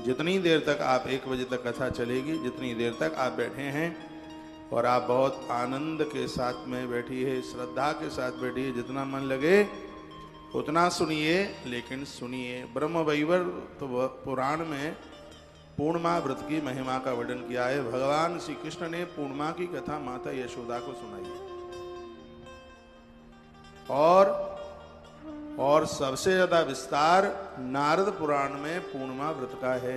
जितनी देर तक आप 1 बजे तक कथा चलेगी, जितनी देर तक आप बैठे हैं और आप बहुत आनंद के साथ में बैठिए, श्रद्धा के साथ बैठिए, जितना मन लगे उतना सुनिए, लेकिन सुनिए। ब्रह्म वैवर्त तो पुराण में पूर्णिमा व्रत की महिमा का वर्णन किया है। भगवान श्री कृष्ण ने पूर्णिमा की कथा माता यशोदा को सुनाई है। और सबसे ज्यादा विस्तार नारद पुराण में पूर्णिमा व्रत का है,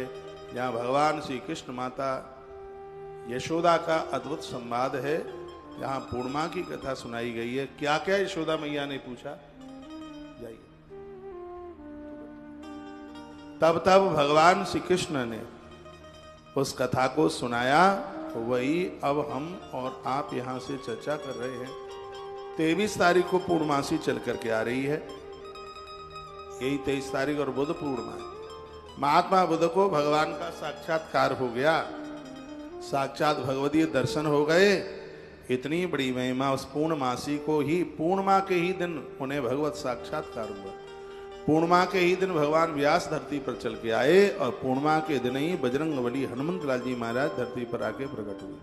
जहां भगवान श्री कृष्ण माता यशोदा का अद्भुत संवाद है, जहां पूर्णिमा की कथा सुनाई गई है। क्या क्या यशोदा मैया ने पूछा, जाइए। तब भगवान श्री कृष्ण ने उस कथा को सुनाया, वही अब हम और आप यहां से चर्चा कर रहे हैं। 23 तारीख को पूर्णमासी चल करके आ रही है, यही 23 तारीख और बुध पूर्णिमा है। महात्मा बुद्ध को भगवान का साक्षात्कार हो गया, साक्षात भगवदीय दर्शन हो गए। इतनी बड़ी महिमा उस पूर्णमासी को ही, पूर्णिमा के ही दिन उन्हें भगवत साक्षात्कार हुआ। पूर्णिमा के ही दिन भगवान व्यास धरती पर चल के आए और पूर्णिमा के दिन ही बजरंगबली हनुमंत लाल जी महाराज धरती पर आके प्रकट हुए।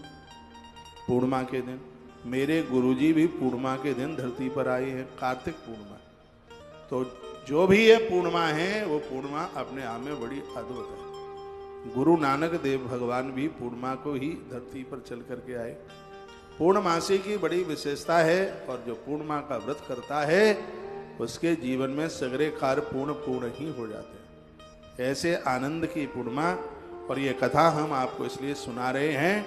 पूर्णिमा के दिन मेरे गुरुजी भी पूर्णिमा के दिन धरती पर आए हैं, कार्तिक पूर्णिमा। तो जो भी ये पूर्णिमा है वो पूर्णिमा अपने आप में बड़ी अद्भुत है। गुरु नानक देव भगवान भी पूर्णिमा को ही धरती पर चल करके आए। पूर्णमासी की बड़ी विशेषता है, और जो पूर्णिमा का व्रत करता है उसके जीवन में सगरे कार्य पूर्ण ही हो जाते हैं। ऐसे आनंद की पूर्णिमा, और ये कथा हम आपको इसलिए सुना रहे हैं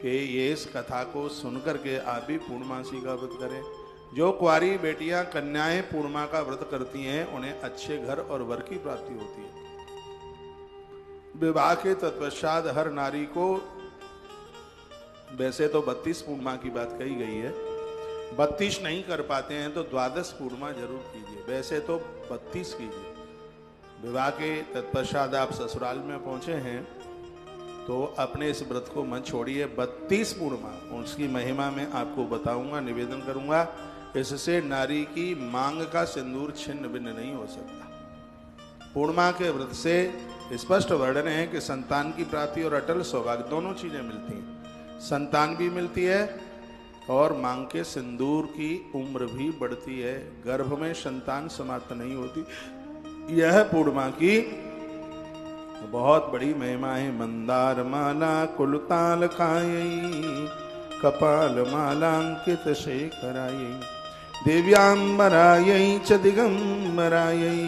कि ये इस कथा को सुनकर के आप भी पूर्णमासी का व्रत करें। जो कुंवारी बेटियां कन्याएं पूर्णिमा का व्रत करती हैं, उन्हें अच्छे घर और वर की प्राप्ति होती है। विवाह के तत्पश्चात हर नारी को, वैसे तो 32 पूर्णिमा की बात कही गई है, 32 नहीं कर पाते हैं तो 12 पूर्णिमा जरूर कीजिए। वैसे तो 32 कीजिए। विवाह के तत्पश्चात आप ससुराल में पहुंचे हैं तो अपने इस व्रत को मत छोड़िए। 32 पूर्णिमा, उसकी महिमा में आपको बताऊंगा, निवेदन करूंगा। इससे नारी की मांग का सिंदूर छिन्न भिन्न नहीं हो सकता। पूर्णिमा के व्रत से स्पष्ट वर्णन है कि संतान की प्राप्ति और अटल सौभाग्य दोनों चीजें मिलती हैं। संतान भी मिलती है और मांग के सिंदूर की उम्र भी बढ़ती है। गर्भ में संतान समाप्त नहीं होती। यह पूर्णिमा की बहुत बड़ी महिमा है। मंदार माला कुलताल खायई, कपाल मालांकित शेखरायई, देव्यांबरायई च दिगंबरायई,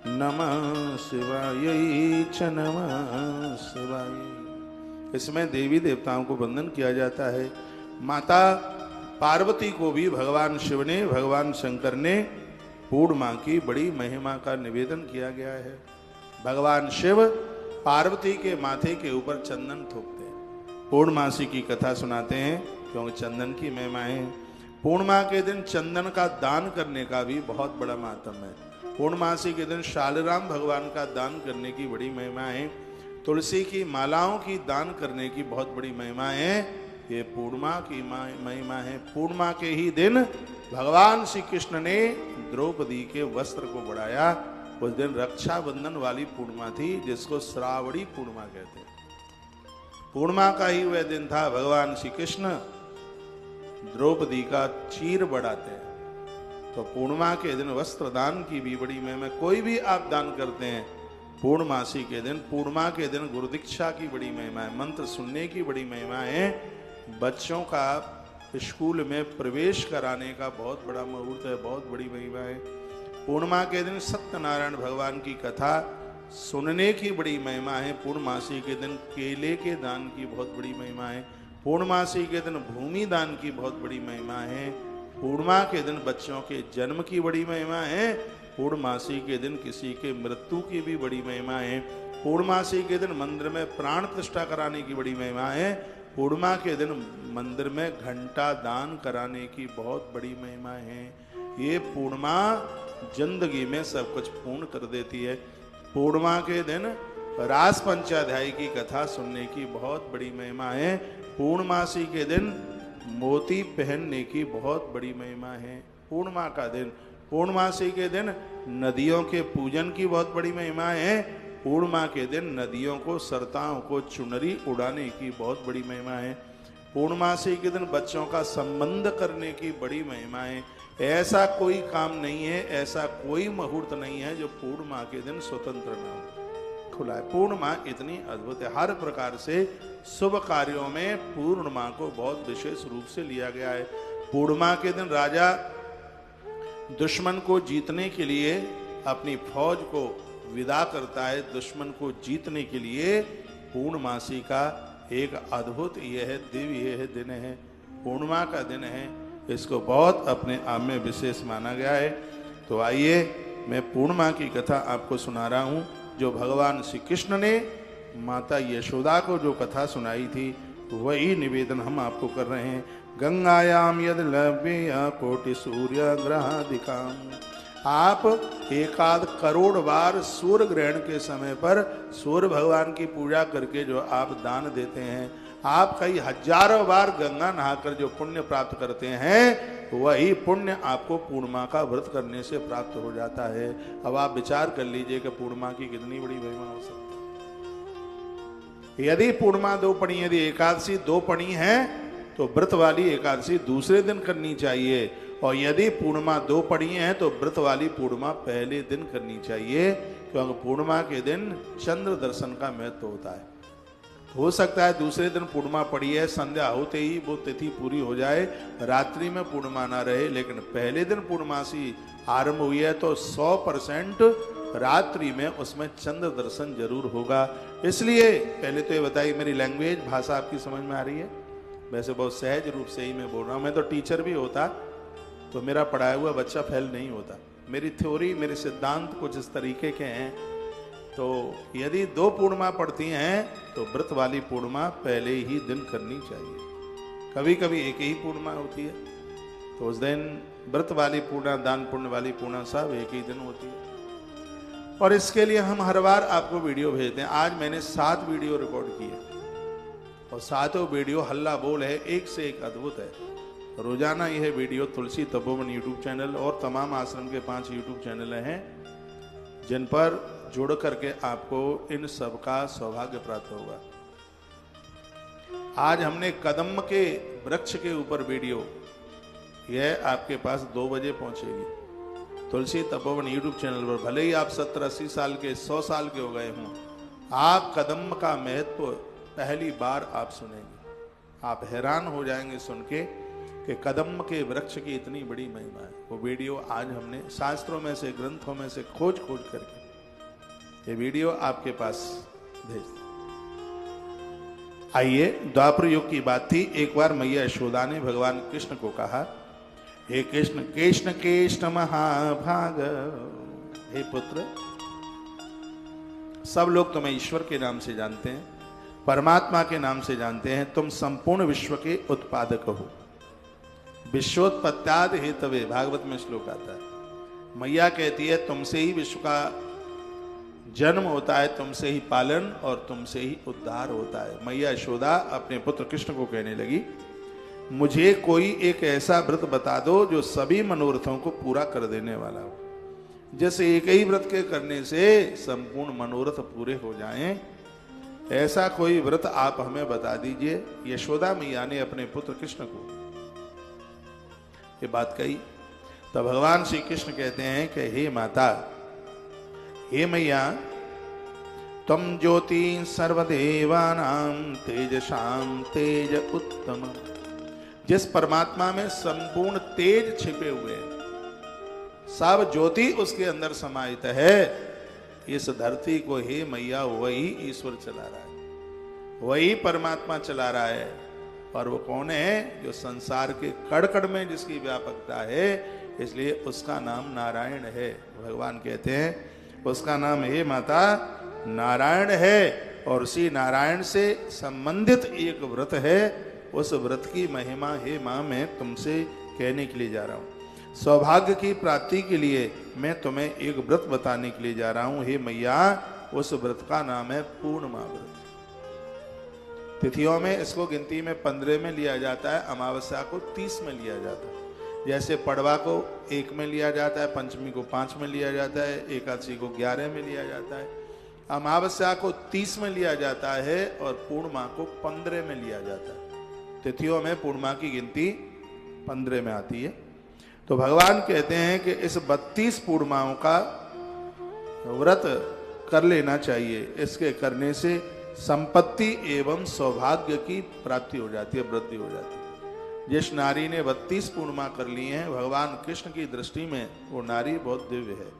नमः शिवायई च नमः शिवायई। इसमें देवी देवताओं को वंदन किया जाता है। माता पार्वती को भी भगवान शिव ने, भगवान शंकर ने पूर्णिमा की बड़ी महिमा का निवेदन किया गया है। भगवान शिव पार्वती के माथे के ऊपर चंदन थोपते हैं। पूर्णमासी की कथा सुनाते हैं क्योंकि चंदन की महिमा है। पूर्णिमा के दिन चंदन का दान करने का भी बहुत बड़ा महत्व है। पूर्णमासी के दिन शालिग्राम भगवान का दान करने की बड़ी महिमा है। तुलसी की मालाओं की दान करने की बहुत बड़ी महिमा है। ये पूर्णिमा की महिमा है। पूर्णिमा के ही दिन भगवान श्री कृष्ण ने द्रौपदी के वस्त्र को बढ़ाया। उस दिन रक्षाबंधन वाली पूर्णिमा थी, जिसको श्रावणी पूर्णिमा कहते हैं। पूर्णिमा का ही वह दिन था भगवान श्री कृष्ण द्रौपदी का चीर बढ़ाते हैं। तो पूर्णिमा के दिन वस्त्र दान की भी बड़ी महिमा। कोई भी आप दान करते हैं पूर्णमासी के दिन, पूर्णिमा के दिन गुरु दीक्षा की बड़ी महिमा है। मंत्र सुनने की बड़ी महिमा है। बच्चों का स्कूल में प्रवेश कराने का बहुत बड़ा मुहूर्त है, बहुत बड़ी महिमा है। पूर्णिमा के दिन सत्यनारायण भगवान की कथा सुनने की बड़ी महिमा है। पूर्णमासी के दिन केले के दान की बहुत बड़ी महिमा है। पूर्णमासी के दिन भूमि दान की बहुत बड़ी महिमा है। पूर्णिमा के दिन बच्चों के जन्म की बड़ी महिमा है। पूर्णमासी के दिन किसी के मृत्यु की भी बड़ी महिमा है। पूर्णमासी के दिन मंदिर में प्राण प्रतिष्ठा कराने की बड़ी महिमा है। पूर्णिमा के दिन मंदिर में घंटा दान कराने की बहुत बड़ी महिमा है। ये पूर्णिमा जिंदगी में सब कुछ पूर्ण कर देती है। पूर्णिमा के दिन रास पंचाध्यायी की कथा सुनने की बहुत बड़ी महिमा है। पूर्णमासी के दिन मोती पहनने की बहुत बड़ी महिमा है। पूर्णिमा का दिन, पूर्णमासी के दिन नदियों के पूजन की बहुत बड़ी महिमा है। पूर्णिमा के दिन नदियों को, सरताओं को चुनरी उड़ाने की बहुत बड़ी महिमा है। पूर्णमासी के दिन बच्चों का संबंध करने की बड़ी महिमा है। ऐसा कोई काम नहीं है, ऐसा कोई मुहूर्त नहीं है जो पूर्णिमा के दिन स्वतंत्र ना हो, खुला है। पूर्णिमा इतनी अद्भुत है, हर प्रकार से शुभ कार्यों में पूर्णिमा को बहुत विशेष रूप से लिया गया है। पूर्णिमा के दिन राजा दुश्मन को जीतने के लिए अपनी फौज को विदा करता है। दुश्मन को जीतने के लिए पूर्णमासी का एक अद्भुत यह है, दिव्य यह दिन है, पूर्णिमा का दिन है। इसको बहुत अपने आप में विशेष माना गया है। तो आइए मैं पूर्णिमा की कथा आपको सुना रहा हूँ, जो भगवान श्री कृष्ण ने माता यशोदा को जो कथा सुनाई थी, वही निवेदन हम आपको कर रहे हैं। गंगायाम यद लव्य कोटि सूर्य ग्रहादिकाम। आप 1 करोड़ बार सूर्य ग्रहण के समय पर सूर्य भगवान की पूजा करके जो आप दान देते हैं, आप कई हजारों बार गंगा नहाकर जो पुण्य प्राप्त करते हैं, वही पुण्य आपको पूर्णिमा का व्रत करने से प्राप्त हो जाता है। अब आप विचार कर लीजिए कि पूर्णिमा की कितनी बड़ी महिमा हो सकती है। यदि पूर्णिमा 2 पड़ी, यदि एकादशी 2 पड़ी है, तो व्रत वाली एकादशी दूसरे दिन करनी चाहिए, और यदि पूर्णिमा 2 पड़ी हैं तो व्रत वाली पूर्णिमा पहले दिन करनी चाहिए, क्योंकि पूर्णिमा के दिन चंद्र दर्शन का महत्व होता है। हो सकता है दूसरे दिन पूर्णिमा पड़ी है, संध्या होते ही वो तिथि पूरी हो जाए, रात्रि में पूर्णिमा ना रहे, लेकिन पहले दिन पूर्णमासी आरंभ हुई है तो 100% रात्रि में उसमें चंद्र दर्शन जरूर होगा। इसलिए पहले तो ये बताइए, मेरी लैंग्वेज भाषा आपकी समझ में आ रही है? वैसे बहुत सहज रूप से ही मैं बोल रहा हूँ। मैं तो टीचर भी होता तो मेरा पढ़ाया हुआ बच्चा फेल नहीं होता। मेरी थ्योरी, मेरे सिद्धांत कुछ इस तरीके के हैं। तो यदि 2 पूर्णिमा पड़ती हैं तो व्रत वाली पूर्णिमा पहले ही दिन करनी चाहिए। कभी कभी एक ही पूर्णिमा होती है, तो उस दिन व्रत वाली पूर्णिमा, दान पुण्य वाली पूर्णिमा सब एक ही दिन होती है। और इसके लिए हम हर बार आपको वीडियो भेजते हैं। आज मैंने 7 वीडियो रिकॉर्ड किए और 7 वीडियो हल्ला बोल है, एक से एक अद्भुत है। रोजाना यह वीडियो तुलसी तपोवन यूट्यूब चैनल और तमाम आश्रम के 5 यूट्यूब चैनल हैं, जिन पर जुड़ करके आपको इन सब का सौभाग्य प्राप्त होगा। आज हमने कदम के वृक्ष के ऊपर वीडियो, यह आपके पास 2 बजे पहुंचेगी तुलसी तपोवन यूट्यूब चैनल पर। भले ही आप 70-80 साल के, 100 साल के हो गए हों, आप कदम का महत्व पहली बार आप सुनेंगे। आप हैरान हो जाएंगे सुन के कि कदम के वृक्ष की इतनी बड़ी महिमा है। वो वीडियो आज हमने शास्त्रों में से, ग्रंथों में से खोज करके ये वीडियो आपके पास भेज दिया। आइए, द्वापर युग की बात थी। एक बार मैया यशोदा ने भगवान कृष्ण को कहा, हे कृष्ण, कृष्ण कृष्ण महाभाग, हे पुत्र, सब लोग तुम्हें ईश्वर के नाम से जानते हैं, परमात्मा के नाम से जानते हैं। तुम संपूर्ण विश्व के उत्पादक हो। विश्वोत्पत्त्यादि हेतवे, भागवत में श्लोक आता है। मैया कहती है तुमसे ही विश्व का जन्म होता है, तुमसे ही पालन और तुमसे ही उद्धार होता है। मैया यशोदा अपने पुत्र कृष्ण को कहने लगी, मुझे कोई एक ऐसा व्रत बता दो जो सभी मनोरथों को पूरा कर देने वाला हो। जैसे एक ही व्रत के करने से संपूर्ण मनोरथ पूरे हो जाएं, ऐसा कोई व्रत आप हमें बता दीजिए। यशोदा मैया ने अपने पुत्र कृष्ण को ये बात कही। तब भगवान श्री कृष्ण कहते हैं कि हे माता, हे मैया, तुम ज्योति सर्वदेवानां तेजसां तेज उत्तम। जिस परमात्मा में संपूर्ण तेज छिपे हुए हैं, सब ज्योति उसके अंदर समाहित है, इस धरती को हे मैया वही ईश्वर चला रहा है, वही परमात्मा चला रहा है। और वो कौन है? जो संसार के कड़ कड़ में जिसकी व्यापकता है, इसलिए उसका नाम नारायण है। भगवान कहते हैं उसका नाम हे माता नारायण है, और उसी नारायण से संबंधित एक व्रत है। उस व्रत की महिमा हे मां मैं तुमसे कहने के लिए जा रहा हूं। सौभाग्य की प्राप्ति के लिए मैं तुम्हें एक व्रत बताने के लिए जा रहा हूं। हे मैया, उस व्रत का नाम है पूर्णिमा व्रत। तिथियों में इसको गिनती में 15 में लिया जाता है, अमावस्या को 30 में लिया जाता है। जैसे पड़वा को 1 में लिया जाता है, पंचमी को 5 में लिया जाता है, एकादशी को 11 में लिया जाता है। अमावस्या को 30 में लिया जाता है और पूर्णिमा को 15 में लिया जाता है। तिथियों में पूर्णिमा की गिनती 15 में आती है। तो भगवान कहते हैं कि इस 32 पूर्णिमाओं का व्रत कर लेना चाहिए। इसके करने से संपत्ति एवं सौभाग्य की प्राप्ति हो जाती है, वृद्धि हो जाती है। जिस नारी ने 32 पूर्णिमा कर ली हैं, भगवान कृष्ण की दृष्टि में वो नारी बहुत दिव्य है,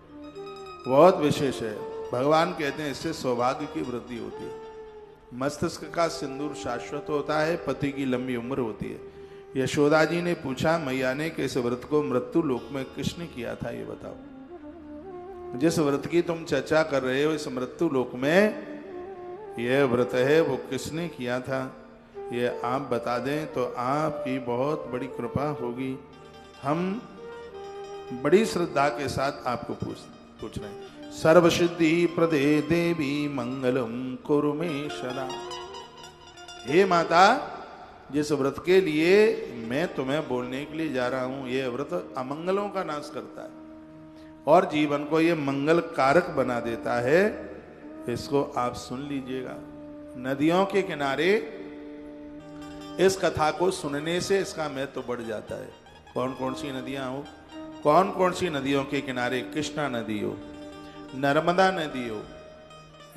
बहुत विशेष है। भगवान कहते हैं इससे सौभाग्य की वृद्धि होती है। मस्तिष्क का सिंदूर शाश्वत होता है, पति की लंबी उम्र होती है। यशोदा जी ने पूछा मैया ने कि इस व्रत को मृत्यु लोक में किसने किया था, ये बताओ। जिस व्रत की तुम चर्चा कर रहे हो, इस मृत्यु लोक में यह व्रत है, वो किसने किया था, ये आप बता दें तो आपकी बहुत बड़ी कृपा होगी। हम बड़ी श्रद्धा के साथ आपको पूछ रहे हैं। सर्वसिद्धि प्रदे देवी मंगलम कुरु मे सदा। हे माता, जिस व्रत के लिए मैं तुम्हें बोलने के लिए जा रहा हूं, यह व्रत अमंगलों का नाश करता है और जीवन को यह मंगल कारक बना देता है। इसको आप सुन लीजिएगा। नदियों के किनारे इस कथा को सुनने से इसका महत्व तो बढ़ जाता है। कौन कौन सी नदियां हो, कौन कौन सी नदियों के किनारे, कृष्णा नदी हो, नर्मदा नदी हो,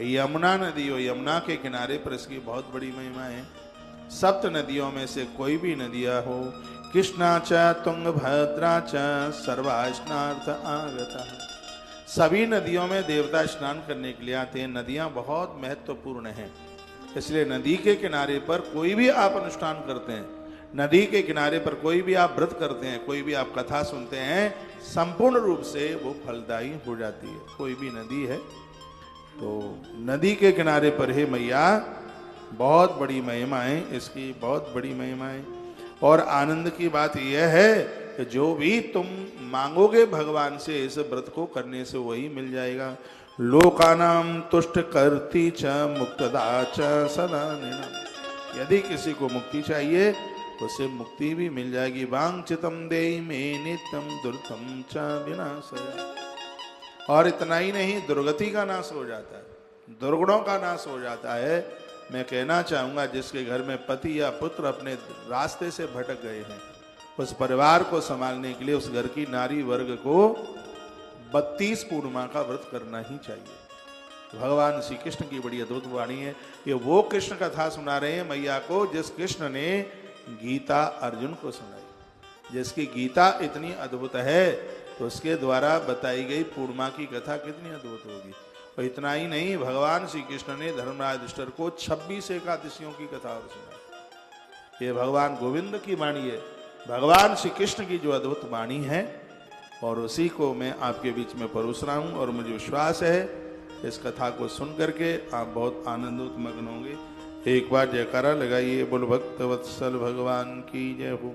यमुना नदी हो। यमुना के किनारे पर इसकी बहुत बड़ी महिमा है। सप्त नदियों में से कोई भी नदियां हो, कृष्णा च तुंगभद्रा च सर्वा स्नार्थ आगता। सभी नदियों में देवता स्नान करने के लिए आते हैं। नदियां बहुत महत्वपूर्ण हैं, इसलिए नदी के किनारे पर कोई भी आप अनुष्ठान करते हैं, नदी के किनारे पर कोई भी आप व्रत करते हैं, कोई भी आप कथा सुनते हैं, संपूर्ण रूप से वो फलदायी हो जाती है। कोई भी नदी है तो नदी के किनारे पर है मैया, बहुत बड़ी महिमा है इसकी, बहुत बड़ी महिमा है। और आनंद की बात यह है कि जो भी तुम मांगोगे भगवान से, इस व्रत को करने से वही मिल जाएगा। लोकानाम तुष्ट करती च मुक्तदा च सदा निनम। यदि किसी को मुक्ति चाहिए तो उसे मुक्ति भी मिल जाएगी। वांछितम देहि मे नित्यम दुर्गम च विनाशय। और इतना ही नहीं, दुर्गति का नाश हो जाता है, दुर्गुणों का नाश हो जाता है। मैं कहना चाहूंगा, जिसके घर में पति या पुत्र अपने रास्ते से भटक गए हैं, उस परिवार को संभालने के लिए उस घर की नारी वर्ग को 32 पूर्णिमा का व्रत करना ही चाहिए। भगवान श्री कृष्ण की बड़ी अद्भुत वाणी है। ये वो कृष्ण कथा सुना रहे हैं मैया को जिस कृष्ण ने गीता अर्जुन को सुनाई। जिसकी गीता इतनी अद्भुत है तो उसके द्वारा बताई गई पूर्णिमा की कथा कितनी अद्भुत होगी। और इतना ही नहीं, भगवान श्री कृष्ण ने धर्मराज युधिष्ठिर को 26 एकादशियों की कथा और सुनाई। ये भगवान गोविंद की वाणी है, भगवान श्री कृष्ण की जो अद्भुत वाणी है, और उसी को मैं आपके बीच में परोस रहा हूं। और मुझे विश्वास है इस कथा को सुन करके आप बहुत आनंदित मग्न होंगे। एक बार जयकारा लगाइए। बोल भक्त वत्सल भगवान की जय हो।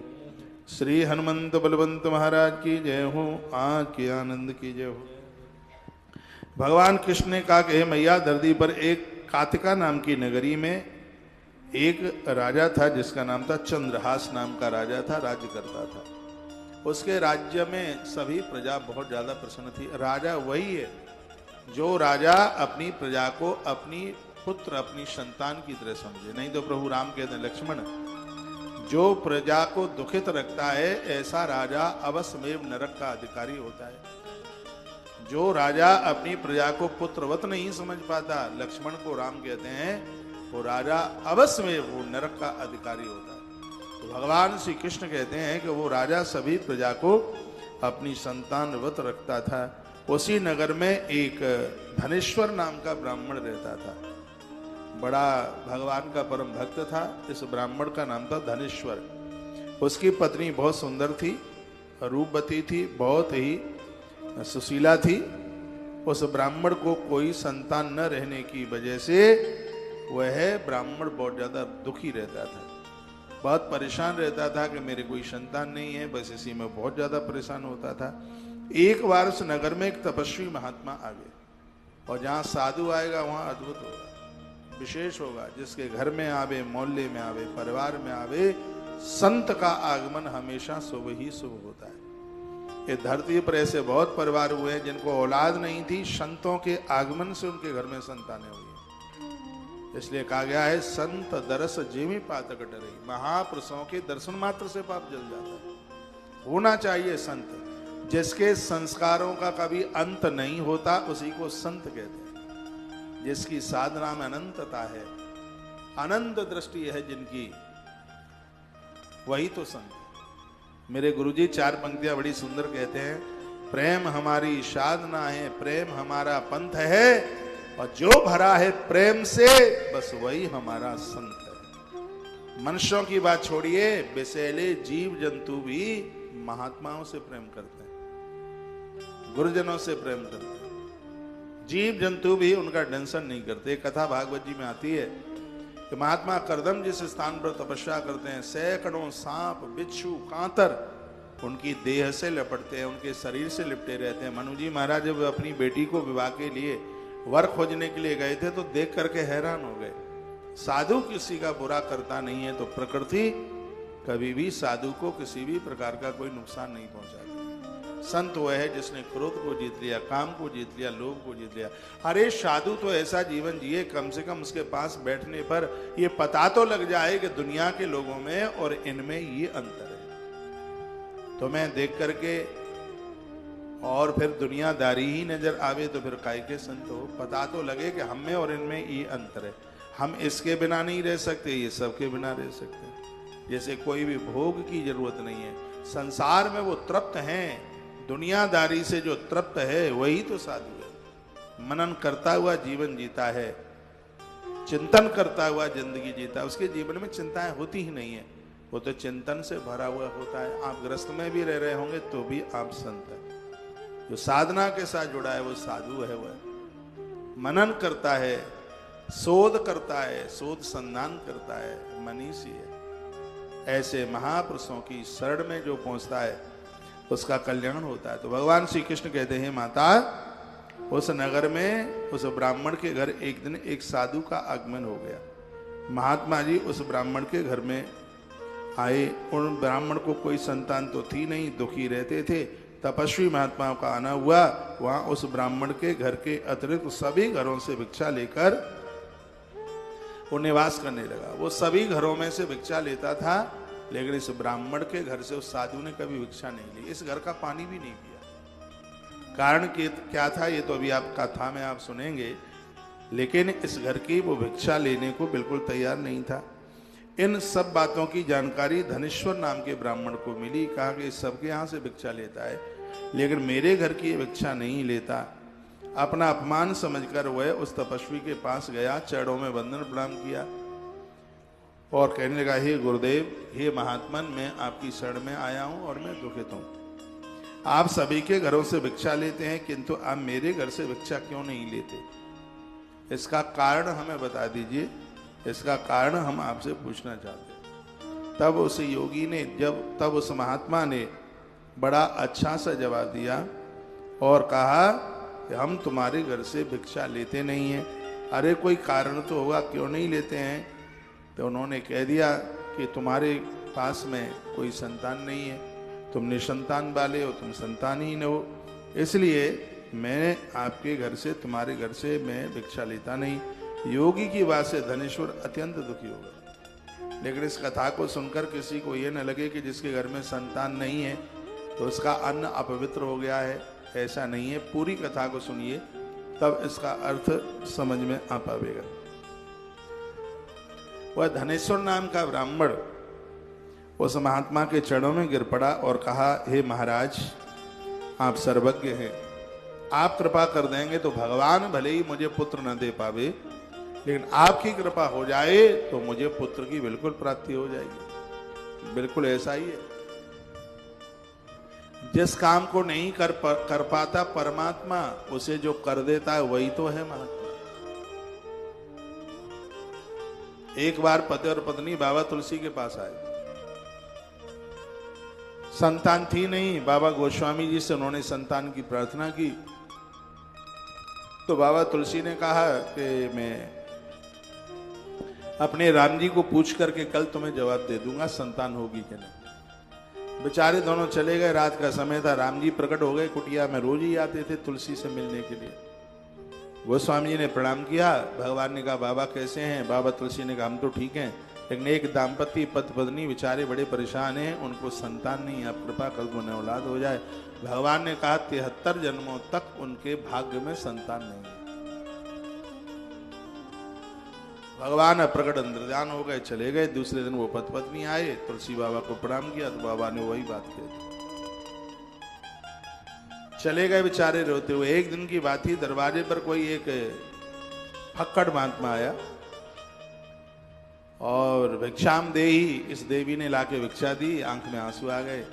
श्री हनुमंत बलवंत महाराज की जय हो। आज के आनंद की जय हो। भगवान कृष्ण ने कहा कि हे मैया, धरती पर एक कातिका नाम की नगरी में एक राजा था जिसका नाम था चंद्रहास नाम का राजा था, राज्य करता था। उसके राज्य में सभी प्रजा बहुत ज्यादा प्रसन्न थी। राजा वही है जो राजा अपनी प्रजा को अपनी पुत्र, अपनी संतान की तरह समझे। नहीं तो प्रभु राम कहते हैं, लक्ष्मण, जो प्रजा को दुखित रखता है ऐसा राजा अवश्यमेव नरक का अधिकारी होता है। जो राजा अपनी प्रजा को पुत्रवत नहीं समझ पाता, लक्ष्मण को राम कहते हैं, वो राजा अवश्यमेव वो नरक का अधिकारी होता है। तो भगवान श्री कृष्ण कहते हैं कि वो राजा सभी प्रजा को अपनी संतानवत रखता था। उसी नगर में एक धनेश्वर नाम का ब्राह्मण रहता था, बड़ा भगवान का परम भक्त था। इस ब्राह्मण का नाम था धनेश्वर। उसकी पत्नी बहुत सुंदर थी, रूपवती थी, बहुत ही सुशीला थी। उस ब्राह्मण को कोई संतान न रहने की वजह से वह ब्राह्मण बहुत ज्यादा दुखी रहता था, बहुत परेशान रहता था कि मेरे कोई संतान नहीं है, बस इसी में बहुत ज्यादा परेशान होता था। एक बार उस नगर में एक तपस्वी महात्मा आ गए, और जहां साधु आएगा वहां अद्भुत होगा, विशेष होगा। जिसके घर में आवे, मोहल्ले में आवे, परिवार में आवे, संत का आगमन हमेशा शुभ ही शुभ होता है। ये धरती पर ऐसे बहुत परिवार हुए हैं जिनको औलाद नहीं थी, संतों के आगमन से उनके घर में संतानें हुई। इसलिए कहा गया है संत दरस जेमी पातक डरे, महापुरुषों के दर्शन मात्र से पाप जल जाता है। होना चाहिए संत, जिसके संस्कारों का कभी अंत नहीं होता उसी को संत कहते हैं। जिसकी साधना में अनंतता है, अनंत दृष्टि है जिनकी, वही तो संत। मेरे गुरुजी 4 पंक्तियां बड़ी सुंदर कहते हैं, प्रेम हमारी साधना है, प्रेम हमारा पंथ है, और जो भरा है प्रेम से बस वही हमारा संत है। मनुष्यों की बात छोड़िए, विषैले जीव जंतु भी महात्माओं से प्रेम करते हैं, गुरुजनों से प्रेम करते हैं। जीव जंतु भी उनका टेंशन नहीं करते। कथा भागवत जी में आती है कि महात्मा करदम जिस स्थान पर तपस्या करते हैं, सैकड़ों सांप बिच्छू कांतर उनकी देह से लपटते हैं, उनके शरीर से लिपटे रहते हैं। मनु जी महाराज जब अपनी बेटी को विवाह के लिए वर खोजने के लिए गए थे तो देख करके हैरान हो गए। साधु किसी का बुरा करता नहीं है, तो प्रकृति कभी भी साधु को किसी भी प्रकार का कोई नुकसान नहीं पहुंचाती। संत वह है जिसने क्रोध को जीत लिया, काम को जीत लिया, लोभ को जीत लिया। अरे साधु तो ऐसा जीवन जिए, कम से कम उसके पास बैठने पर ये पता तो लग जाए कि दुनिया के लोगों में और इनमें ये अंतर है। तो मैं देख करके और फिर दुनियादारी ही नजर आवे तो फिर काय के संत हो। पता तो लगे कि हम में और इनमें ये अंतर है। हम इसके बिना नहीं रह सकते, ये सबके बिना रह सकते। जैसे कोई भी भोग की जरूरत नहीं है, संसार में वो तृप्त हैं, दुनियादारी से जो तृप्त है वही तो साधु है। मनन करता हुआ जीवन जीता है, चिंतन करता हुआ जिंदगी जीता है, उसके जीवन में चिंताएं होती ही नहीं है, वो तो चिंतन से भरा हुआ होता है। आप ग्रस्त में भी रह रहे होंगे तो भी आप संत है। जो साधना के साथ जुड़ा है वो साधु है, वह मनन करता है, शोध करता है, शोध संधान करता है, मनीषी है। ऐसे महापुरुषों की शरण में जो पहुंचता है उसका कल्याण होता है। तो भगवान श्री कृष्ण कहते हैं, माता उस नगर में उस ब्राह्मण के घर एक दिन एक साधु का आगमन हो गया। महात्मा जी उस ब्राह्मण के घर में आए। उन ब्राह्मण को कोई संतान तो थी नहीं, दुखी रहते थे। तपस्वी महात्माओं का आना हुआ। वहां उस ब्राह्मण के घर के अतिरिक्त सभी घरों से भिक्षा लेकर वो निवास करने लगा। वो सभी घरों में से भिक्षा लेता था, लेकिन इस ब्राह्मण के घर से उस साधु ने कभी भिक्षा नहीं ली, इस घर का पानी भी नहीं पिया। कारण क्या था ये तो अभी आप कथा में आप सुनेंगे, लेकिन इस घर की वो भिक्षा लेने को बिल्कुल तैयार नहीं था। इन सब बातों की जानकारी धनेश्वर नाम के ब्राह्मण को मिली। कहा कि सबके यहाँ से भिक्षा लेता है, लेकिन मेरे घर की भिक्षा नहीं लेता। अपना अपमान समझकर वह उस तपस्वी के पास गया, चरणों में वंदन प्रणाम किया और कहने लगा, हे गुरुदेव, हे महात्मन, मैं आपकी शरण में आया हूं और मैं दुखित हूं। आप सभी के घरों से भिक्षा लेते हैं, किंतु आप मेरे घर से भिक्षा क्यों नहीं लेते? इसका कारण हमें बता दीजिए, इसका कारण हम आपसे पूछना चाहते हैं। तब उस योगी ने तब उस महात्मा ने बड़ा अच्छा सा जवाब दिया और कहा कि हम तुम्हारे घर से भिक्षा लेते नहीं हैं। अरे कोई कारण तो होगा, क्यों नहीं लेते हैं? तो उन्होंने कह दिया कि तुम्हारे पास में कोई संतान नहीं है, तुम निसंतान वाले हो, तुम संतानहीन हो, इसलिए मैं आपके घर से, तुम्हारे घर से मैं भिक्षा लेता नहीं। योगी की बात से धनेश्वर अत्यंत दुखी हो गए। लेकिन इस कथा को सुनकर किसी को ये न लगे कि जिसके घर में संतान नहीं है तो उसका अन्न अपवित्र हो गया है, ऐसा नहीं है। पूरी कथा को सुनिए, तब इसका अर्थ समझ में आ पाएगा। वह धनेश्वर नाम का ब्राह्मण उस महात्मा के चरणों में गिर पड़ा और कहा, हे महाराज, आप सर्वज्ञ हैं, आप कृपा कर देंगे तो भगवान भले ही मुझे पुत्र न दे पावे, लेकिन आपकी कृपा हो जाए तो मुझे पुत्र की बिल्कुल प्राप्ति हो जाएगी। बिल्कुल ऐसा ही है। जिस काम को नहीं कर पाता परमात्मा, उसे जो कर देता है वही तो है महात्मा। एक बार पति और पत्नी बाबा तुलसी के पास आए। संतान थी नहीं, बाबा गोस्वामी जी से उन्होंने संतान की प्रार्थना की। तो बाबा तुलसी ने कहा कि मैं अपने राम जी को पूछ करके कल तुम्हें जवाब दे दूंगा संतान होगी कि नहीं। बेचारे दोनों चले गए। रात का समय था, राम जी प्रकट हो गए कुटिया में। रोज ही आते थे तुलसी से मिलने के लिए। गोस्वामी जी ने प्रणाम किया। भगवान ने कहा बाबा कैसे हैं? बाबा तुलसी ने कहा हम तो ठीक हैं, लेकिन एक दाम्पत्य पति पत्नी बेचारे बड़े परेशान हैं, उनको संतान नहीं, आप कृपा कर दो, उन्हें औलाद हो जाए। भगवान ने कहा 73 जन्मों तक उनके भाग्य में संतान नहीं है। भगवान प्रकट अंतर्ध्यान हो गए, चले गए। दूसरे दिन वो पति पत्नी आए, तुलसी बाबा को प्रणाम किया तो बाबा ने वही बात कही। चले गए बेचारे रोते हुए। एक दिन की बात थी, दरवाजे पर कोई एक फक्कड़ महात्मा आया और भिक्षाम देही, इस देवी ने लाके भिक्षा दी। आंख में आंसू आ गए।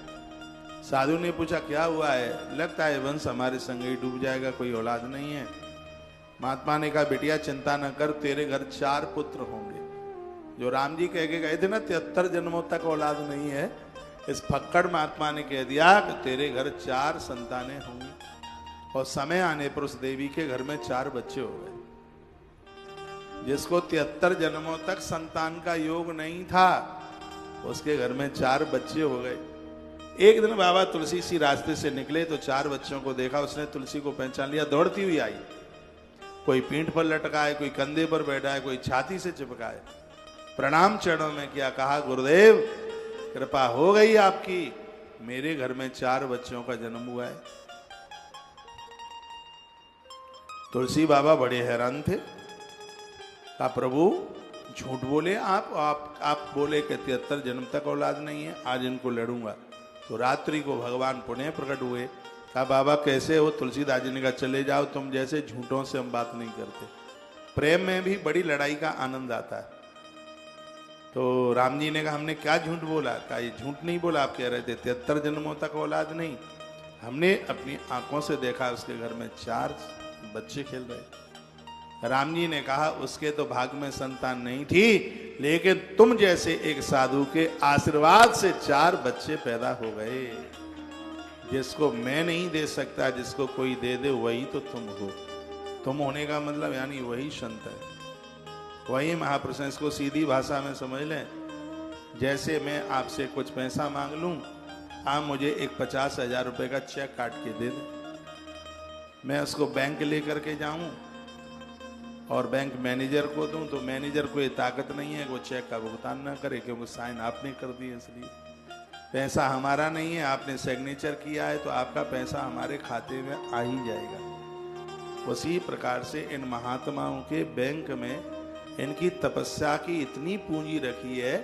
साधु ने पूछा क्या हुआ है? लगता है वंश हमारे संग ही डूब जाएगा, कोई औलाद नहीं है। महात्मा ने कहा बेटिया चिंता न कर, तेरे घर 4 पुत्र होंगे। जो राम जी कह के गए थे ना 73 जन्मों तक औलाद नहीं है, इस फक्कड़ महात्मा ने कह दिया कि तेरे घर 4 संतानें होंगी। और समय आने पर उस देवी के घर में 4 बच्चे हो गए। जिसको 73 जन्मों तक संतान का योग नहीं था, उसके घर में 4 बच्चे हो गए। एक दिन बाबा तुलसी सी रास्ते से निकले तो 4 बच्चों को देखा। उसने तुलसी को पहचान लिया, दौड़ती हुई आई। कोई पीठ पर लटका है, कोई कंधे पर बैठा है, कोई छाती से चिपका है। प्रणाम चरणों में किया, कहा गुरुदेव कृपा हो गई आपकी, मेरे घर में 4 बच्चों का जन्म हुआ है। तुलसी बाबा बड़े हैरान थे। कहा प्रभु झूठ बोले आप बोले कि 73 जन्म तक औलाद नहीं है, आज इनको लड़ूंगा। तो रात्रि को भगवान पुनः प्रकट हुए। कहा बाबा कैसे हो? तुलसीदास जी ने कहा चले जाओ, तुम जैसे झूठों से हम बात नहीं करते। प्रेम में भी बड़ी लड़ाई का आनंद आता है। तो राम जी ने कहा हमने क्या झूठ बोला? कहा ये झूठ नहीं बोला, आप कह रहे थे 73 जन्मों तक औलाद नहीं। हमने अपनी आंखों से देखा उसके घर में 4 बच्चे खेल रहे। राम जी ने कहा उसके तो भाग्य में संतान नहीं थी, लेकिन तुम जैसे एक साधु के आशीर्वाद से 4 बच्चे पैदा हो गए। जिसको मैं नहीं दे सकता, जिसको कोई दे दे वही तो तुम हो। तुम होने का मतलब यानी वही संत है, वही महापुरुष है। इसको सीधी भाषा में समझ लें। जैसे मैं आपसे कुछ पैसा मांग लूं, आप मुझे एक 50,000 रुपए का चेक काट के दे दें। मैं उसको बैंक लेकर के जाऊं और बैंक मैनेजर को दूं, तो मैनेजर को ये ताकत नहीं है वो चेक का भुगतान ना करे, क्योंकि साइन आपने कर दिए। इसलिए पैसा हमारा नहीं है, आपने सिग्नेचर किया है तो आपका पैसा हमारे खाते में आ ही जाएगा। उसी प्रकार से इन महात्माओं के बैंक में इनकी तपस्या की इतनी पूंजी रखी है,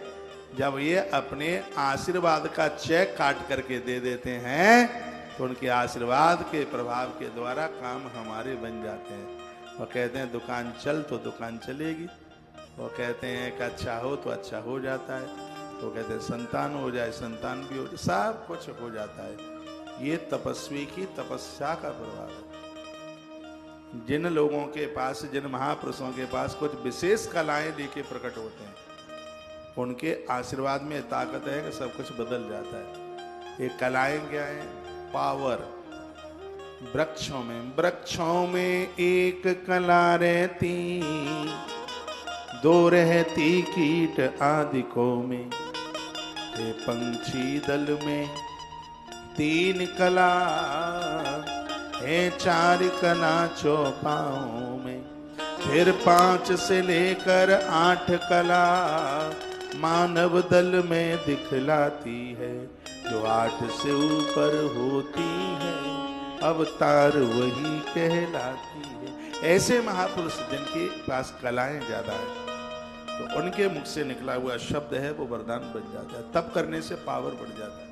जब ये अपने आशीर्वाद का चेक काट करके दे देते हैं तो उनके आशीर्वाद के प्रभाव के द्वारा काम हमारे बन जाते हैं। वो कहते हैं दुकान चल तो दुकान चलेगी, वो कहते हैं कि अच्छा हो तो अच्छा हो जाता है, तो कहते हैं संतान हो जाए संतान भी हो जाए, सब कुछ हो जाता है। ये तपस्वी की तपस्या का प्रभाव है। जिन लोगों के पास, जिन महापुरुषों के पास कुछ विशेष कलाएं लेके प्रकट होते हैं, उनके आशीर्वाद में ताकत है कि सब कुछ बदल जाता है। ये कलाएं क्या है? पावर। वृक्षों में एक कला रहती, 2 रहती कीट आदिकों में। ये पंछी दल में 3 कला है, 4 कला चौपाओं में। फिर 5 से लेकर 8 कला मानव दल में दिखलाती है। जो 8 से ऊपर होती है, अवतार वही कहलाती है। ऐसे महापुरुष जिनके पास कलाएं ज्यादा है, तो उनके मुख से निकला हुआ शब्द है वो वरदान बन जाता है। तप करने से पावर बढ़ जाता है,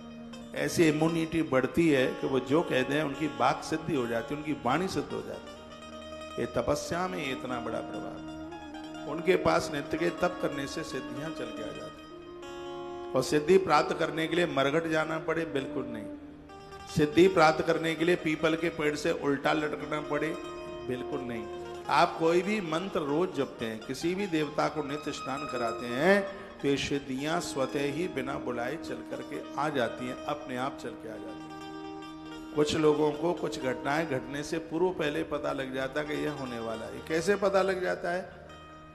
ऐसी इम्यूनिटी बढ़ती है कि वो जो कहते हैं उनकी बात सिद्धि हो जाती है, उनकी वाणी सिद्ध हो जाती है। ये तपस्या में इतना बड़ा प्रभाव। उनके पास नित्य के तप करने से सिद्धियां चल के आ जाती। और सिद्धि प्राप्त करने के लिए मरघट जाना पड़े? बिल्कुल नहीं। सिद्धि प्राप्त करने के लिए पीपल के पेड़ से उल्टा लटकना पड़े? बिल्कुल नहीं। आप कोई भी मंत्र रोज जपते हैं, किसी भी देवता को नित्य स्नान कराते हैं, तो ये सिद्धियां स्वतः ही बिना बुलाए चल करके आ जाती हैं, अपने आप चल के आ जाती हैं। कुछ लोगों को कुछ घटनाएं घटने से पूर्व पहले पता लग जाता है कि यह होने वाला है। कैसे पता लग जाता है?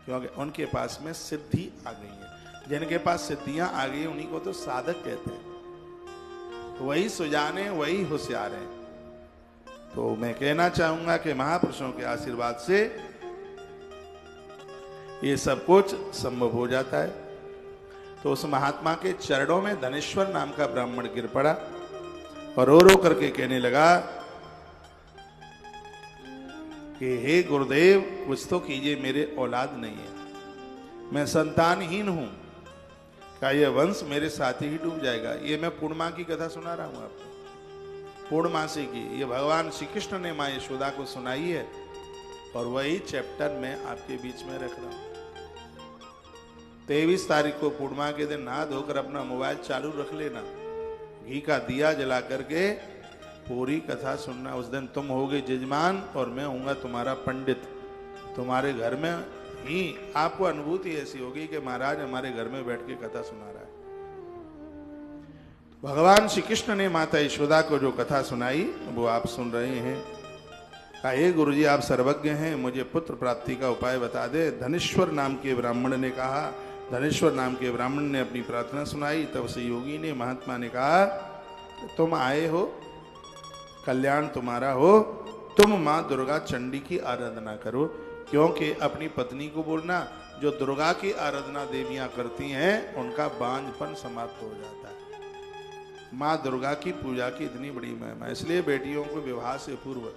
क्योंकि उनके पास में सिद्धि आ गई है। जिनके पास सिद्धियां आ गई उन्हीं को तो साधक कहते हैं। वही सुजान है, वही होशियार है। तो मैं कहना चाहूंगा कि महापुरुषों के आशीर्वाद से ये सब कुछ संभव हो जाता है। तो उस महात्मा के चरणों में धनेश्वर नाम का ब्राह्मण गिर पड़ा और रो रो करके कहने लगा कि हे गुरुदेव, कुछ तो कीजिए, मेरे औलाद नहीं है, मैं संतानहीन हूं, क्या यह वंश मेरे साथ ही डूब जाएगा। ये मैं पूर्णिमा की कथा सुना रहा हूं आपको, पूर्णमासी की। ये भगवान श्री कृष्ण ने मां यशोदा को सुनाई है और वही चैप्टर मैं आपके बीच में रख रहा हूं। 23 तारीख को पूर्णिमा के दिन नहा धोकर अपना मोबाइल चालू रख लेना, घी का दिया जला करके पूरी कथा सुनना। उस दिन तुम होगे जजमान और मैं होऊंगा तुम्हारा पंडित। तुम्हारे घर में ही आपको अनुभूति ऐसी होगी कि महाराज हमारे घर में बैठ के कथा सुना रहा है। भगवान श्री कृष्ण ने माता यशोदा को जो कथा सुनाई वो आप सुन रहे हैं। कहा, हे गुरुजी, आप सर्वज्ञ हैं, मुझे पुत्र प्राप्ति का उपाय बता दे। धनेश्वर नाम के ब्राह्मण ने कहा। धनेश्वर नाम के ब्राह्मण ने अपनी प्रार्थना सुनाई। तब से योगी ने, महात्मा ने कहा, तुम आए हो, कल्याण तुम्हारा हो, तुम मां दुर्गा चंडी की आराधना करो। क्योंकि अपनी पत्नी को बोलना, जो दुर्गा की आराधना देवियां करती हैं उनका बांझपन समाप्त हो जाता है। मां दुर्गा की पूजा की इतनी बड़ी महिमा, इसलिए बेटियों को विवाह से पूर्व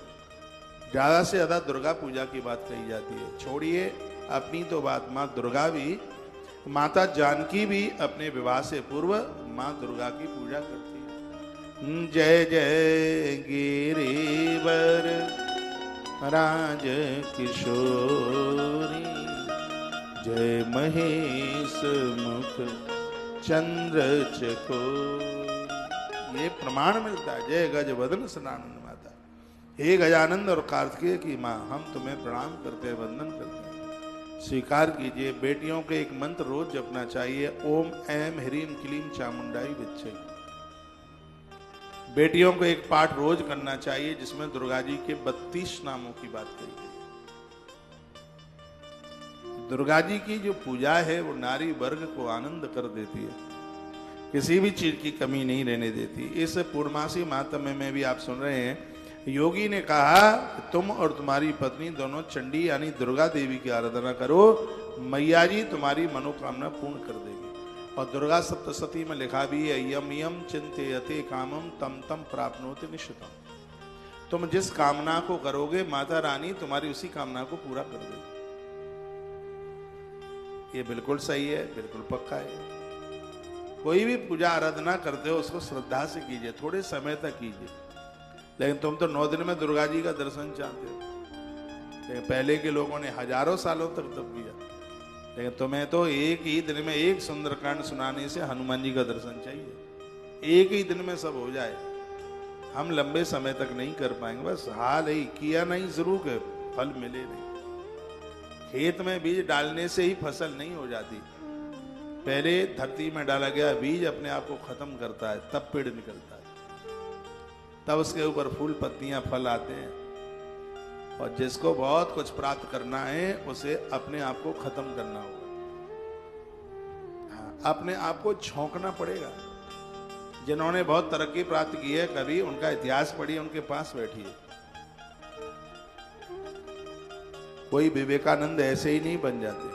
ज्यादा से ज्यादा दुर्गा पूजा की बात कही जाती है। छोड़िए अपनी तो बात, मां दुर्गा भी, माता जानकी भी अपने विवाह से पूर्व मां दुर्गा की पूजा करती है। जय जय गिरिवर राज किशोरी, जय महेश मुख चंद्र चकोर। ये प्रमाण मिलता है। जय गज वदन सनानंद माता, हे गजानंद और कार्तिकेय की मां, हम तुम्हें प्रणाम करते हैं, वंदन करते हैं। स्वीकार कीजिए। बेटियों के एक मंत्र रोज जपना चाहिए, ओम ऐम ह्रीम क्लीम चामुंडाई विच्छे। बेटियों को एक पाठ रोज करना चाहिए जिसमें दुर्गा जी के 32 नामों की बात कही गई। दुर्गा जी की जो पूजा है वो नारी वर्ग को आनंद कर देती है, किसी भी चीज की कमी नहीं रहने देती। इस पूर्णमासी मातम्य में भी आप सुन रहे हैं, योगी ने कहा तुम और तुम्हारी पत्नी दोनों चंडी यानी दुर्गा देवी की आराधना करो, मैया जी तुम्हारी मनोकामना पूर्ण कर देगी। और दुर्गा सप्तशती में लिखा भी है, यम यम चिंतयते कामम तम तम प्राप्नोति निश्चितम। तुम जिस कामना को करोगे माता रानी तुम्हारी उसी कामना को पूरा कर देगी। ये बिल्कुल सही है, बिल्कुल पक्का है। कोई भी पूजा आराधना करते हो उसको श्रद्धा से कीजिए, थोड़े समय तक कीजिए। लेकिन तुम तो 9 दिन में दुर्गा जी का दर्शन चाहते हो, लेकिन पहले के लोगों ने हजारों सालों तक तप किया। लेकिन तुम्हें तो एक ही दिन में एक सुंदरकांड सुनाने से हनुमान जी का दर्शन चाहिए, एक ही दिन में सब हो जाए। हम लंबे समय तक नहीं कर पाएंगे, बस हाल ही किया नहीं शुरू के फल मिले नहीं। खेत में बीज डालने से ही फसल नहीं हो जाती, पहले धरती में डाला गया बीज अपने आप को खत्म करता है, तब पेड़ निकलता है, तब उसके ऊपर फूल पत्तियां फल आते हैं। और जिसको बहुत कुछ प्राप्त करना है उसे अपने आप को खत्म करना होगा। हाँ, अपने आप को झोंकना पड़ेगा। जिन्होंने बहुत तरक्की प्राप्त की है, कभी उनका इतिहास पढ़िए, उनके पास बैठिए। कोई विवेकानंद ऐसे ही नहीं बन जाते,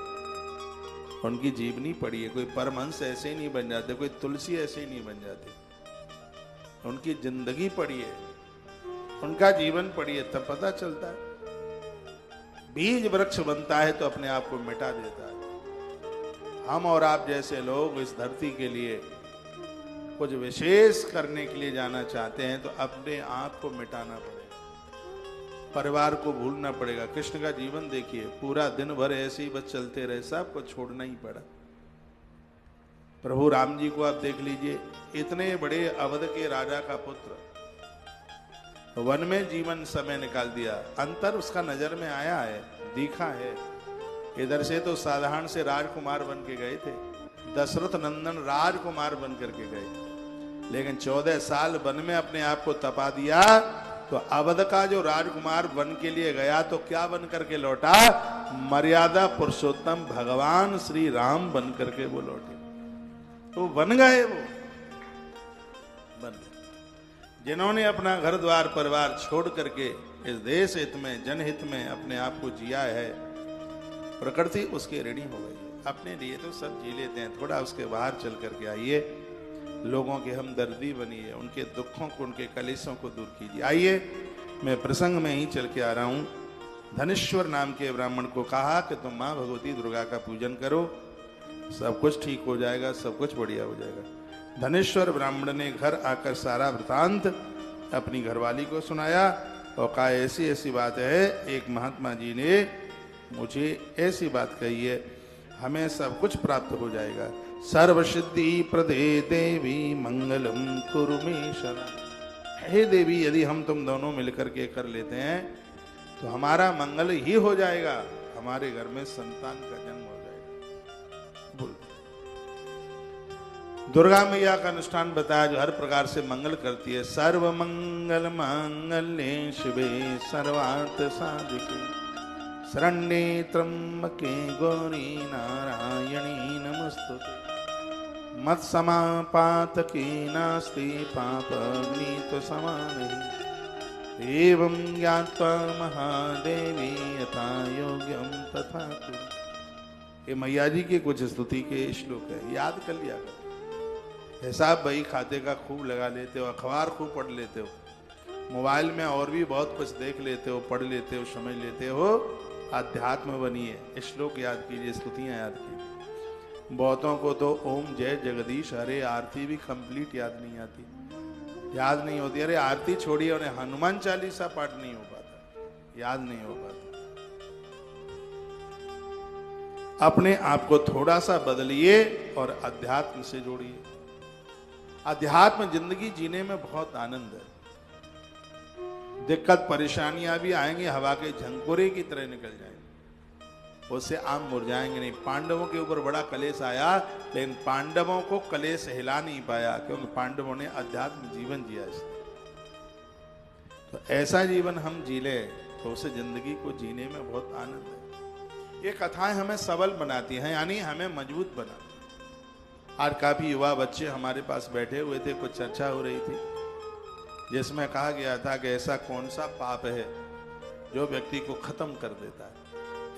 उनकी जीवनी पढ़िए। कोई परमहंस ऐसे ही नहीं बन जाते, कोई तुलसी ऐसे ही नहीं बन जाते। उनकी जिंदगी पढ़िए, उनका जीवन पढ़िए, तब पता चलता है। बीज वृक्ष बनता है तो अपने आप को मिटा देता है। हम और आप जैसे लोग इस धरती के लिए कुछ विशेष करने के लिए जाना चाहते हैं तो अपने आप को मिटाना पड़ेगा, परिवार को भूलना पड़ेगा। कृष्ण का जीवन देखिए, पूरा दिन भर ऐसे ही बस चलते रहे, सबको छोड़ना ही पड़ा। प्रभु राम जी को आप देख लीजिए, इतने बड़े अवध के राजा का पुत्र, वन में जीवन समय निकाल दिया। अंतर उसका नजर में आया है, दिखा है। इधर से तो साधारण से राजकुमार बन के गए थे, दशरथ नंदन राजकुमार बन करके गए, लेकिन 14 साल वन में अपने आप को तपा दिया। तो अवध का जो राजकुमार बन के लिए गया तो क्या बन करके लौटा? मर्यादा पुरुषोत्तम भगवान श्री राम बन करके वो लौटे। तो बन गए, वो बन गए। जिन्होंने अपना घर द्वार परिवार छोड़ करके इस देश हित में, जनहित में अपने आप को जिया है, प्रकृति उसके ऋणी हो गई। अपने लिए तो सब जी लेते हैं, थोड़ा उसके बाहर चल करके आइए, लोगों के हमदर्दी बनिए, उनके दुखों को, उनके कलेशों को दूर कीजिए। आइए, मैं प्रसंग में ही चल के आ रहा हूं। धनेश्वर नाम के ब्राह्मण को कहा कि तुम माँ भगवती दुर्गा का पूजन करो, सब कुछ ठीक हो जाएगा, सब कुछ बढ़िया हो जाएगा। धनेश्वर ब्राह्मण ने घर आकर सारा वृतांत अपनी घरवाली को सुनाया और कहा ऐसी ऐसी बात है, एक महात्मा जी ने मुझे ऐसी बात कही है, हमें सब कुछ प्राप्त हो जाएगा। सर्व सिद्धि प्रदे देवी मंगलम कुरु मे शरण। हे देवी, यदि हम तुम दोनों मिलकर के कर लेते हैं तो हमारा मंगल ही हो जाएगा, हमारे घर में संतान का जन्म हो जाएगा। बोल। दुर्गा मैया का अनुष्ठान बताया जो हर प्रकार से मंगल करती है। सर्व मंगल मांगल्ये शिवे सर्वार्थ साधिके शरण्ये त्र्यंबके गौरी नारायणी नमस्तुते। मत्समापातकी नास्ति पापग्नित समानहि। एवं ज्ञात्वा महादेवी यथा योग्यम तथा कुरु। ये मैया जी के कुछ स्तुति के श्लोक है, याद कर लिया करो। हिसाब भाई खाते का खूब लगा लेते हो, अखबार खूब पढ़ लेते हो, मोबाइल में और भी बहुत कुछ देख लेते हो, पढ़ लेते हो, समझ लेते हो, अध्यात्म बनिए। श्लोक याद कीजिए, स्तुतियां याद कीजिए। बहुतों को तो ओम जय जगदीश हरे आरती भी कंप्लीट याद नहीं आती, याद नहीं होती। अरे आरती छोड़िए, उन्हें हनुमान चालीसा पाठ नहीं हो पाता, याद नहीं हो पाता। अपने आप को थोड़ा सा बदलिए और अध्यात्म से जोड़िए। अध्यात्म जिंदगी जीने में बहुत आनंद है। दिक्कत परेशानियां भी आएंगी, हवा के झंकोरे की तरह निकल जाएंगे, उससे आम मुरझाएंगे नहीं। पांडवों के ऊपर बड़ा कलेश आया, लेकिन पांडवों को कलेश हिला नहीं पाया, क्योंकि पांडवों ने अध्यात्म जीवन जिया। इसलिए तो ऐसा जीवन हम जी ले तो उसे जिंदगी को जीने में बहुत आनंद है। ये कथाएं हमें सबल बनाती हैं, यानी हमें मजबूत बनाती। आज काफी युवा बच्चे हमारे पास बैठे हुए थे, कुछ चर्चा हो रही थी जिसमें कहा गया था कि ऐसा कौन सा पाप है जो व्यक्ति को खत्म कर देता है।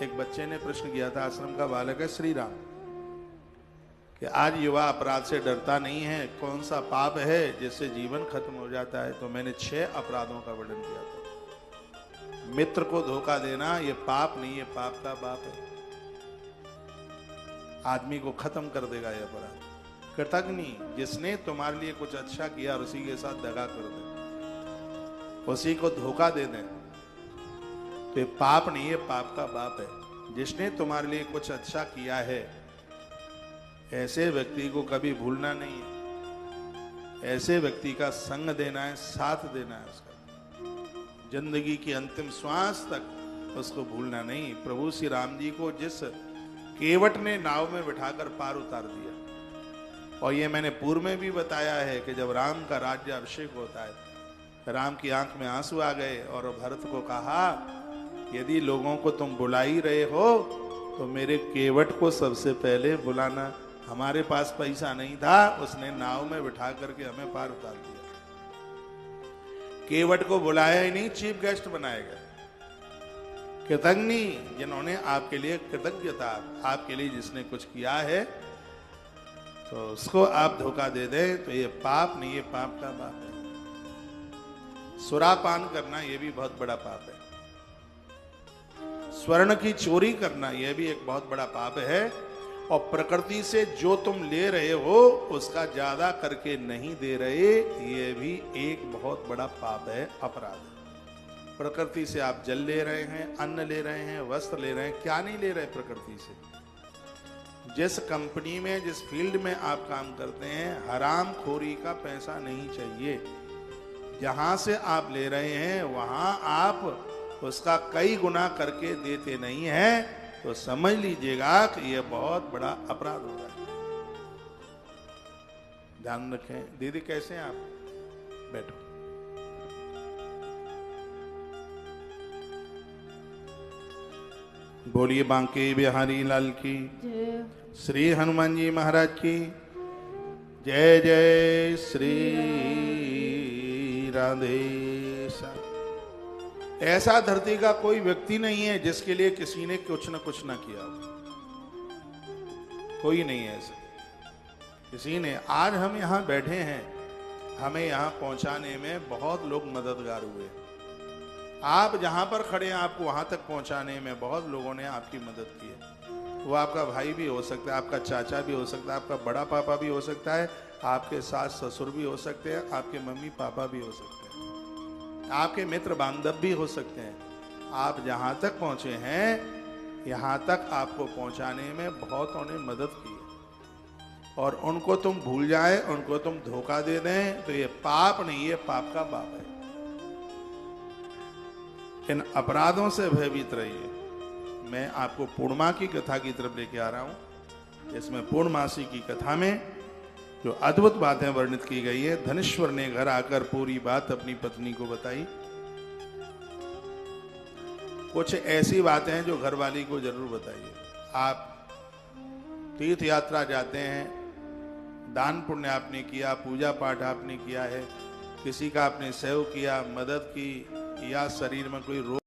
एक बच्चे ने प्रश्न किया था, आश्रम का बालक है श्री राम, कि आज युवा अपराध से डरता नहीं है, कौन सा पाप है जिससे जीवन खत्म हो जाता है। तो मैंने 6 अपराधों का वर्णन किया था। मित्र को धोखा देना ये पाप नहीं, ये पाप का बाप है, आदमी को खत्म कर देगा यह अपराध। कृतज्ञ, जिसने तुम्हारे लिए कुछ अच्छा किया और उसी के साथ दगा कर दे, उसी को धोखा दे दे, तो ये पाप नहीं, ये पाप का बाप है। जिसने तुम्हारे लिए कुछ अच्छा किया है, ऐसे व्यक्ति को कभी भूलना नहीं है, ऐसे व्यक्ति का संग देना है, साथ देना है, उसका जिंदगी की अंतिम श्वास तक उसको भूलना नहीं। प्रभु श्री राम जी को जिस केवट ने नाव में बिठाकर पार उतार दिया, और ये मैंने पूर्व में भी बताया है कि जब राम का राज्य अभिषेक होता है, राम की आंख में आंसू आ गए और भरत को कहा, यदि लोगों को तुम बुला ही रहे हो तो मेरे केवट को सबसे पहले बुलाना। हमारे पास पैसा नहीं था, उसने नाव में बिठा करके हमें पार उतार दिया। केवट को बुलाया ही नहीं, चीफ गेस्ट बनाएगा। कृतज्ञ, जिन्होंने आपके लिए कृतज्ञता, आपके लिए जिसने कुछ किया है, तो उसको आप धोखा दे दें तो ये पाप नहीं, ये पाप का बाप है। सुरापान करना ये भी बहुत बड़ा पाप है। स्वर्ण की चोरी करना यह भी एक बहुत बड़ा पाप है। और प्रकृति से जो तुम ले रहे हो उसका ज्यादा करके नहीं दे रहे, ये भी एक बहुत बड़ा पाप है, अपराध है। प्रकृति से आप जल ले रहे हैं, अन्न ले रहे हैं, वस्त्र ले रहे हैं, क्या नहीं ले रहे प्रकृति से। जिस कंपनी में, जिस फील्ड में आप काम करते हैं, हराम खोरी का पैसा नहीं चाहिए। जहां से आप ले रहे हैं वहां आप उसका कई गुना करके देते नहीं हैं, तो समझ लीजिएगा कि यह बहुत बड़ा अपराध हो रहा है। ध्यान रखें। दीदी कैसे हैं आप? बैठो। बोलिए बांके बिहारी लाल की, श्री हनुमान जी महाराज की जय। जय श्री राधे श्याम। ऐसा धरती का कोई व्यक्ति नहीं है जिसके लिए किसी ने कुछ न कुछ ना किया हो। कोई नहीं है ऐसा किसी ने। आज हम यहाँ बैठे हैं, हमें यहाँ पहुंचाने में बहुत लोग मददगार हुए। आप जहां पर खड़े हैं, आपको वहां तक पहुंचाने में बहुत लोगों ने आपकी मदद की है। वो आपका भाई भी हो सकता है, आपका चाचा भी हो सकता है, आपका बड़ा पापा भी हो सकता है, आपके सास ससुर भी हो सकते हैं, आपके मम्मी पापा भी हो सकते हैं, आपके मित्र बांधव भी हो सकते हैं। आप जहां तक पहुंचे हैं, यहां तक आपको पहुंचाने में बहुतों ने मदद की है। और उनको तुम भूल जाए, उनको तुम धोखा दे दें, तो ये पाप नहीं, ये पाप का बाप है। इन अपराधों से भयभीत रहिए। मैं आपको पूर्णिमा की कथा की तरफ लेके आ रहा हूं। इसमें पूर्णमासी की कथा में जो अद्भुत बातें वर्णित की गई है। धनेश्वर ने घर आकर पूरी बात अपनी पत्नी को बताई। कुछ ऐसी बातें हैं जो घरवाली को जरूर बताइए। आप तीर्थ यात्रा जाते हैं, दान पुण्य आपने किया, पूजा पाठ आपने किया है, किसी का आपने सेवा किया, मदद की, या शरीर में कोई रोग